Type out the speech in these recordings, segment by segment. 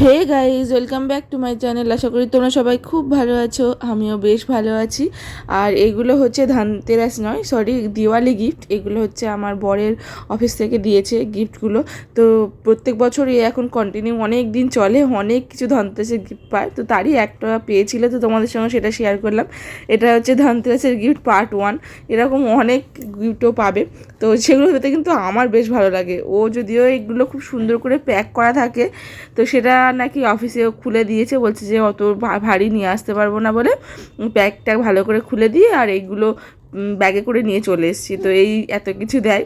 Hey guys, welcome back to my channel. আশা করি তোমরা সবাই খুব ভালো আছো, আমিও বেশ ভালো আছি। আর এগুলো হচ্ছে ধানতেরাস নয়, সরি, দিওয়ালি গিফট। এগুলো হচ্ছে আমার বরের অফিস থেকে দিয়েছে গিফটগুলো। তো প্রত্যেক বছরই এখন কন্টিনিউ অনেক দিন চলে, অনেক কিছু ধানতেরাসের গিফট পায়। তো তারই একটা পেয়েছিল, তো তোমাদের সঙ্গে সেটা শেয়ার করলাম। এটা হচ্ছে ধানতেরাসের গিফট পার্ট 1। এরকম অনেক গিফটও পাবে, তো সেগুলো হতে কিন্তু আমার বেশ ভালো লাগে। ও যদিও এগুলো খুব সুন্দর করে প্যাক করা থাকে, তো সেটা নাকি অফিসেও খুলে দিয়েছে, বলছে যে অত ভারী নিয়ে আসতে পারবো না বলে প্যাকটা ভালো করে খুলে দিয়ে আর এইগুলো ব্যাগে করে নিয়ে চলে এসেছি। তো এই এত কিছু দেয়,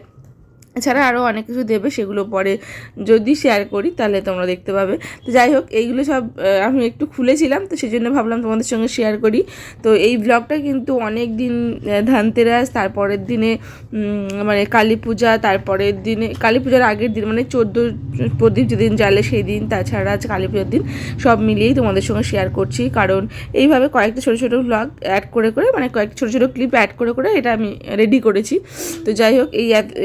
এছাড়া আরও অনেক কিছু দেবে, সেগুলো পরে যদি শেয়ার করি তাহলে তোমরা দেখতে পাবে। তো যাই হোক, এইগুলো সব আমি একটু খুলেছিলাম, তো সেই জন্য ভাবলাম তোমাদের সঙ্গে শেয়ার করি। তো এই ব্লগটা কিন্তু অনেক দিন, ধানতেরাস, তারপরের দিনে মানে কালী পূজা, তারপরের দিনে কালী পূজার আগের দিন মানে 14 প্রদীপ যেদিন জ্বালে সেই দিন, তাছাড়া কালী পূজার দিন, সব মিলিয়েই তোমাদের সঙ্গে শেয়ার করছি। কারণ এইভাবে কয়েকটা ছোটো ছোটো ব্লগ অ্যাড করে করে, মানে কয়েকটা ছোটো ছোটো ক্লিপ অ্যাড করে করে এটা আমি রেডি করেছি। তো যাই হোক,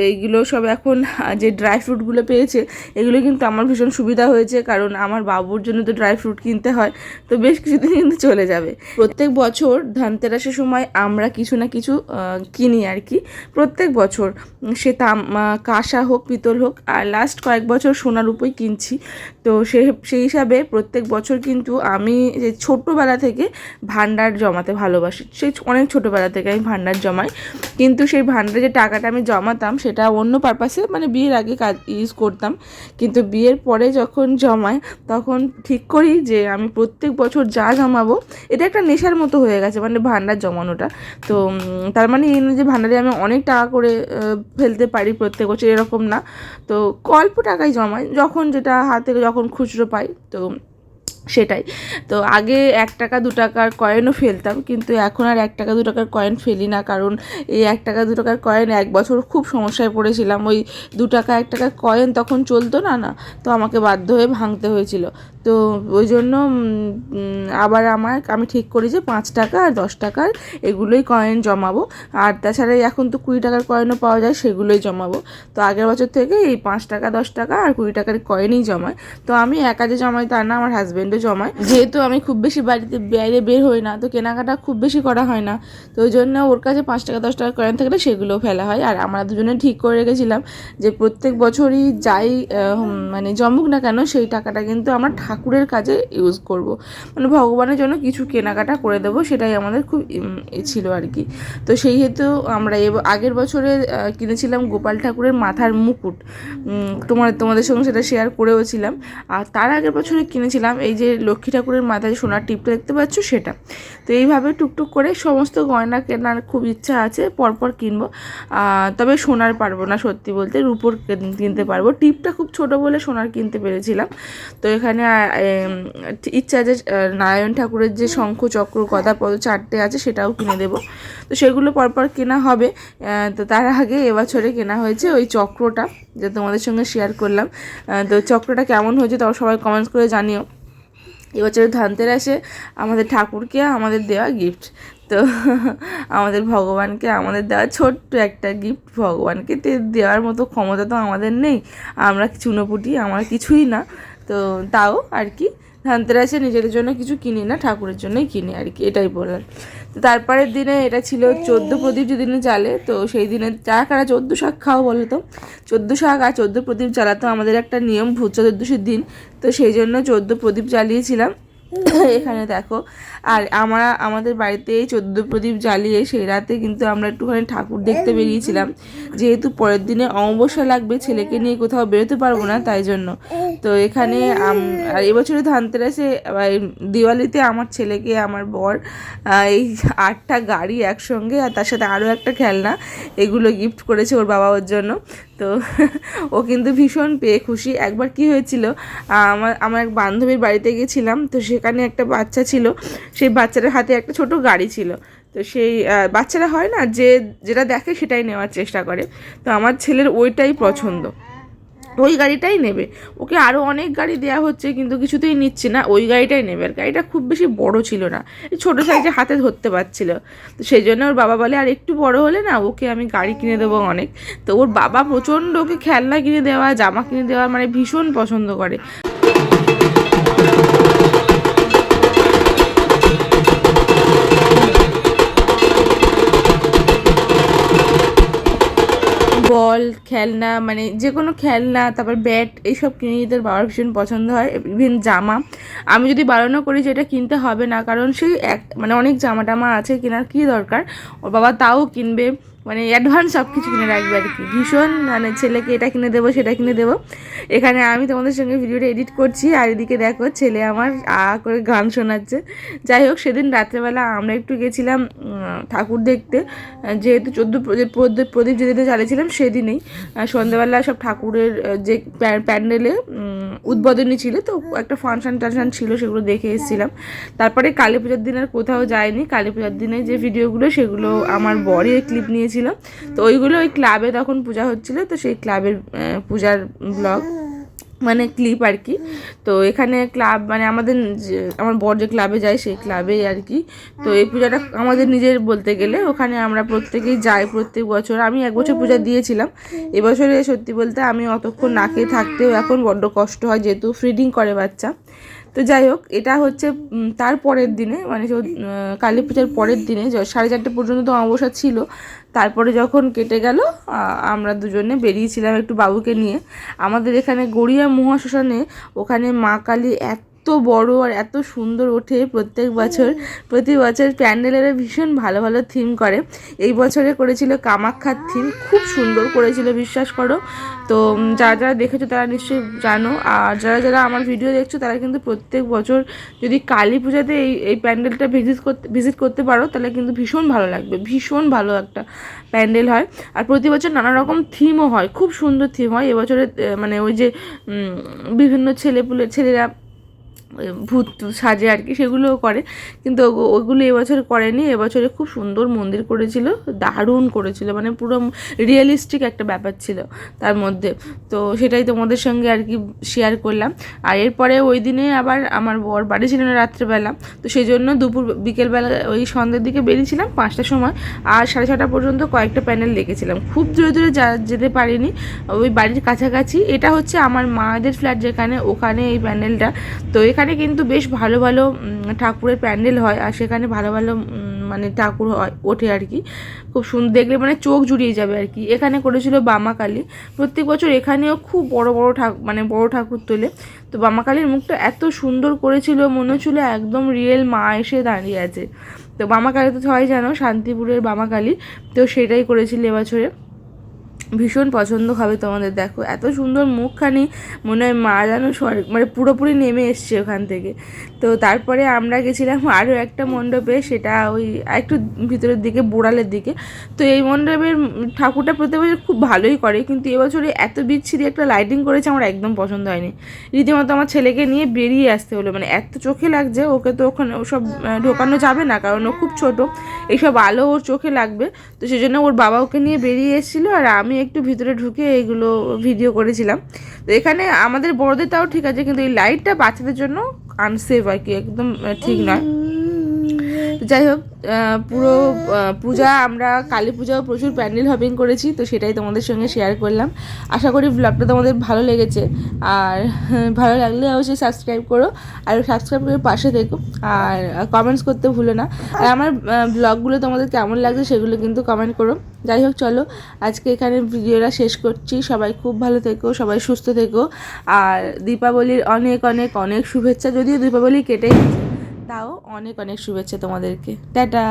এইগুলো সব এখন যে ড্রাই ফ্রুটগুলো পেয়েছে, এগুলো কিন্তু আমার ভীষণ সুবিধা হয়েছে, কারণ আমার বাবুর জন্য তো ড্রাই ফ্রুট কিনতে হয়, তো বেশ কিছুদিন কিন্তু চলে যাবে। প্রত্যেক বছর ধানতেরাসের সময় আমরা কিছু না কিছু কিনি আর কি, প্রত্যেক বছর, সে কাঁসা হোক পিতল হোক, আর লাস্ট কয়েক বছর সোনার উপই কিনছি। তো সেই হিসাবে প্রত্যেক বছর কিন্তু আমি যে ছোটোবেলা থেকে ভান্ডার জমাতে ভালোবাসি, সেই অনেক ছোটোবেলা থেকে আমি ভান্ডার জমাই। কিন্তু সেই ভান্ডারে যে টাকাটা আমি জমাতাম সেটা অন্য পারপাসে, মানে বিয়ের আগে কাজ ইউজ করতাম, কিন্তু বিয়ের পরে যখন জমাই তখন ঠিক করি যে আমি প্রত্যেক বছর যা জমাবো, এটা একটা নেশার মতো হয়ে গেছে, মানে ভান্ডার জমানোটা। তো তার মানে এই নয় যে ভান্ডারে আমি অনেক টাকা করে ফেলতে পারি প্রত্যেক বছর, এরকম না। তো অল্প টাকাই জমাই, যখন যেটা হাতে যখন খুচরো পাই, তো সেটাই। তো আগে 1 টাকা 2 টাকার কয়েনও ফেলতাম, কিন্তু এখন আর 1 টাকা 2 টাকার কয়েন ফেলি না, কারণ এই 1 টাকা 2 টাকার কয়েন এক বছর খুব সমস্যায় পড়েছিলাম। ওই 2 টাকা 1 টাকার কয়েন তখন চলতো না, তো আমাকে বাধ্য হয়ে ভাঙতে হয়েছিল। তো ওই জন্য আবার আমি ঠিক করি যে 5 টাকা আর 10 টাকার এগুলোই কয়েন জমাবো। আর তাছাড়া এখন তো 20 টাকার কয়েনও পাওয়া যায়, সেগুলোই জমাবো। তো আগের বছর থেকে এই 5 টাকা 10 টাকা আর 20 টাকার কয়েনই জমাই। তো আমি একা যে জমাই তা না, আমার হাজব্যান্ডও জমায়। যেহেতু আমি খুব বেশি বাইরে বের হই না, তো কেনাকাটা খুব বেশি করা হয় না, তো ওই জন্য ওর কাছে 5 টাকা 10 টাকা কয়েন থাকলে সেগুলোও ফেলা হয়। আর আমরা দুজনে ঠিক করে রেখেছিলাম যে প্রত্যেক বছরই যাই মানে জমুক না কেন, সেই টাকাটা কিন্তু আমরা ঠাকুরের কাজে ইউজ করব, মানে ভগবানের জন্য কিছু কেনাকাটা করে দেবো, সেটাই আমাদের খুব ছিল আর কি। তো সেই হেতু আমরা আগের বছরে কিনেছিলাম গোপাল ঠাকুরের মাথার মুকুট, তোমাদের সঙ্গে সেটা শেয়ার করেওছিলাম। আর তার আগের বছরে কিনেছিলাম এই যে লক্ষ্মী ঠাকুরের মাথায় সোনার টিপটা দেখতে পাচ্ছ, সেটা। তো এইভাবে টুকটুক করে সমস্ত গয়না কেনার খুব ইচ্ছা আছে, পরপর কিনবো। তবে সোনার পারবো না, সত্যি বলতে রূপোর কিনতে পারবো। টিপটা খুব ছোট বলে সোনার কিনতে পেরেছিলাম। তো এখানে ইচ্ছা আছে নারায়ণ ঠাকুরের যে শঙ্খ চক্র গদা পদ 4টে আছে, সেটাও কিনে দেবো। তো সেগুলো পরপর কেনা হবে। তো তার আগে এবছরে কেনা হয়েছে ওই চক্রটা, যে তোমাদের সঙ্গে শেয়ার করলাম। তো চক্রটা কেমন হয়েছে তাও সবাই কমেন্টস করে জানিও। এবছরের ধানতেরাসে আমাদের ঠাকুরকে আমাদের দেওয়া গিফট, তো আমাদের ভগবানকে আমাদের দেওয়া ছোট্ট একটা গিফট। ভগবানকে দেওয়ার মতো ক্ষমতা তো আমাদের নেই, আমরা চুনোপুটি, আমরা কিছুই না। তো তাও আর কি, ধানতেরাসে নিজেদের জন্য কিছু কিনি না, ঠাকুরের জন্যই কিনি আর কি, এটাই বলার। তো তারপরের দিনে এটা ছিল 14 প্রদীপ যেদিনে জ্বালে, তো সেই দিনে কারা 14 শাক খাও বলো তো? 14 শাক আর 14 প্রদীপ জ্বালাতো আমাদের একটা নিয়ম ভূত চতুর্দশীর দিন, তো সেই জন্য 14 প্রদীপ জ্বালিয়েছিলাম। এখানে দেখো, আর আমাদের বাড়িতে 14 প্রদীপ জ্বালিয়ে সেই রাতে কিন্তু আমরা একটুখানি ঠাকুর দেখতে বেরিয়েছিলাম, যেহেতু পরের দিনে অমাবস্যা লাগবে, ছেলেকে নিয়ে কোথাও বেরোতে পারবো না, তাই জন্য। তো এখানে আর এবছরে ধানতেরাসে দিওয়ালিতে আমার ছেলেকে আমার বর এই 8টা গাড়ি একসঙ্গে আর তার সাথে আরও একটা খেলনা, এগুলো গিফট করেছে ওর বাবা ওর জন্য। তো ও কিন্তু ভীষণ পেয়ে খুশি। একবার কি হয়েছিল, আমার এক বান্ধবীর বাড়িতে গেছিলাম, তো সেখানে একটা বাচ্চা ছিল, সেই বাচ্চাটার হাতে একটা ছোট গাড়ি ছিল। তো সেই বাচ্চারা হয় না যে যেটা দেখে সেটাই নেওয়ার চেষ্টা করে, তো আমার ছেলের ওইটাই পছন্দ। ওই গাড়িটাই নেবে। ওকে আরও অনেক গাড়ি দেওয়া হচ্ছে কিন্তু কিছুতেই নিচ্ছে না, ওই গাড়িটাই নেবে। আর গাড়িটা খুব বেশি বড় ছিল না, এই ছোটো সাইজে হাতে ধরতে পারছিল। তো সেই জন্য ওর বাবা বলে আর একটু বড় হলে না ওকে আমি গাড়ি কিনে দেবো অনেক। তো ওর বাবা প্রচণ্ড ওকে খেলনা কিনে দেওয়া, জামা কিনে দেওয়া মানে ভীষণ পছন্দ করে। বল, খেলনা, মানে যে কোনো খেলনা, তারপর ব্যাট, এইসব কিনে দিতে বাবার ভীষণ পছন্দ হয়। ইভেন জামা আমি যদি বারণও করি যে এটা কিনতে হবে না, কারণ সেই মানে অনেক জামা টামা আছে, কেনার কী দরকার, ওর বাবা তাও কিনবে, মানে অ্যাডভান্স সব কিছু কিনে রাখবে আর কি। ভীষণ মানে ছেলেকে এটা কিনে দেবো সেটা কিনে দেবো। এখানে আমি তোমাদের সঙ্গে ভিডিওটা এডিট করছি আর এদিকে দেখো ছেলে আমার করে গান শোনাচ্ছে। যাই হোক, সেদিন রাত্রেবেলা আমরা একটু গেছিলাম ঠাকুর দেখতে, যেহেতু 14 প্রদীপ যেদিনে জ্বালিয়েছিলাম সেদিনেই সন্ধ্যাবেলা সব ঠাকুরের যে প্যান্ডেলে উদ্বোধনী ছিল, তো একটা ফাংশন টানশান ছিল, সেগুলো দেখে এসেছিলাম। তারপরে কালী পূজার দিন আর কোথাও যায়নি। কালী পূজার দিনে যে ভিডিওগুলো সেগুলো আমার বরই ক্লিপ নিয়েছিল, তো ওইগুলো ওই ক্লাবে তখন পূজা হচ্ছিলো, তো সেই ক্লাবের পূজার ব্লগ মানে ক্লিপ আর কি। তো এখানে ক্লাব মানে আমার বর যে ক্লাবে যায় সেই ক্লাবেই আর কি। তো এই পূজাটা আমাদের নিজের বলতে গেলে, ওখানে আমরা প্রত্যেকেই যাই প্রত্যেক বছর। আমি এক বছর পূজা দিয়েছিলাম, এবছরে সত্যি বলতে আমি অতক্ষণ না খেয়ে থাকতেও এখন বড্ড কষ্ট হয়, যেহেতু ফিডিং করে বাচ্চা। তো যাই হোক, এটা হচ্ছে তার পরের দিনে, মানে কালী পূজার পরের দিনে 4:30 পর্যন্ত তো অমাবস্যা ছিল। তারপরে যখন কেটে গেল আমরা দুজনে বেরিয়েছিলাম একটু বাবুকে নিয়ে। আমাদের এখানে গড়িয়া মহাশ্মশানে ওখানে মা কালী এত বড় আর এত সুন্দর ওঠে প্রতি বছর প্যান্ডেলের ভীষণ ভালো ভালো থিম করে। এই বছরে করেছিল কামাখ্যার থিম, খুব সুন্দর করেছিল, বিশ্বাস করো। তো যারা যারা দেখেছো তারা নিশ্চয়ই জানো, আর যারা যারা আমার ভিডিও দেখছো তারা কিন্তু প্রত্যেক বছর যদি কালী পূজাতে এই প্যান্ডেলটা ভিজিট করতে পারো তাহলে কিন্তু ভীষণ ভালো লাগবে। ভীষণ ভালো একটা প্যান্ডেল হয়, আর প্রতি বছর নানা রকম থিমও হয়, খুব সুন্দর থিম হয়। এবছরে মানে ওই যে বিভিন্ন ছেলেরা ভূত সাজে আর কি, সেগুলোও করে, কিন্তু ওগুলো এবছর করেনি। এবছরে খুব সুন্দর মন্দির করেছিল, দারুণ করেছিল, মানে পুরো রিয়েলিস্টিক একটা ব্যাপার ছিল তার মধ্যে। তো সেটাই তোমাদের সঙ্গে আর কি শেয়ার করলাম। আর এরপরে ওই দিনে আবার আমার বর বাড়ি ছিল না রাত্রেবেলা, তো সেই জন্য বিকেলবেলা ওই সন্ধ্যের দিকে বেরিয়েছিলাম 5টার সময়, আর 6:30 পর্যন্ত কয়েকটা প্যান্ডেল দেখেছিলাম। খুব দূরে দূরে যেতে পারিনি, ওই বাড়ির কাছাকাছি। এটা হচ্ছে আমার মায়েদের ফ্ল্যাট যেখানে, ওখানে এই প্যান্ডেলটা। তো এখানে কিন্তু বেশ ভালো ভালো ঠাকুরের প্যান্ডেল হয়, আর সেখানে ভালো ভালো মানে ঠাকুর হয় ওঠে আর কি, খুব সুন্দর, দেখলে মানে চোখ জুড়িয়ে যাবে আর কি। এখানে করেছিল বামা কালী, প্রত্যেক বছর এখানেও খুব বড় বড় ঠাকুর তোলে। তো বামা কালীর মুখটা এত সুন্দর করেছিল, মনে হচ্ছিল একদম রিয়েল মা এসে দাঁড়িয়ে আছে। তো বামা কালী তো সবাই জানো, শান্তিপুরের বামা কালী, তো সেটাই করেছিল এবছরে। ভীষণ পছন্দ হবে তোমাদের। দেখো এত সুন্দর মুখখানি, মনে হয় মা যেন মানে পুরোপুরি নেমে এসছে ওখান থেকে। তো তারপরে আমরা গেছিলাম আরও একটা মণ্ডপে, সেটা ওই একটু ভিতরের দিকে, বোড়ালের দিকে। তো এই মণ্ডপের ঠাকুরটা প্রতি বছর খুব ভালোই করে, কিন্তু এবছরে এত বিচ্ছিরি একটা লাইটিং করেছে, আমার একদম পছন্দ হয়নি। রীতিমতো আমার ছেলেকে নিয়ে বেরিয়ে আসতে হলো, মানে এত চোখে লাগছে। ওকে তো ওখানে ওসব ঢোকানো যাবে না, কারণ ও খুব ছোটো, এইসব আলো ওর চোখে লাগবে। তো সেই জন্য ওর বাবা ওকে নিয়ে বেরিয়ে এসেছিলো, আর আমি একটু ভিতরে ঢুকে এইগুলো ভিডিও করেছিলাম। তো এখানে আমাদের বড়দের তাও ঠিক আছে, কিন্তু এই লাইটটা বাচ্চাদের জন্য আনসেফ আর কি, একদম ঠিক নয়। যাই হোক, পুরো পূজা আমরা কালী পূজাও প্রচুর প্যান্ডেল হপিং করেছি, তো সেটাই তোমাদের সঙ্গে শেয়ার করলাম। আশা করি ব্লগটা তোমাদের ভালো লেগেছে, আর ভালো লাগলে অবশ্যই সাবস্ক্রাইব করো, আর সাবস্ক্রাইব করে পাশে থেকো, আর কমেন্টস করতে ভুলো না। আর আমার ব্লগগুলো তোমাদের কেমন লাগছে সেগুলো কিন্তু কমেন্ট করো। যাই হোক, চলো আজকে এখানে ভিডিওটা শেষ করছি। সবাই খুব ভালো থেকো, সবাই সুস্থ থেকো, আর দীপাবলির অনেক অনেক অনেক শুভেচ্ছা। যদিও দীপাবলি কেটেই, তাও অনেক অনেক শুভেচ্ছা তোমাদেরকে। টাটা।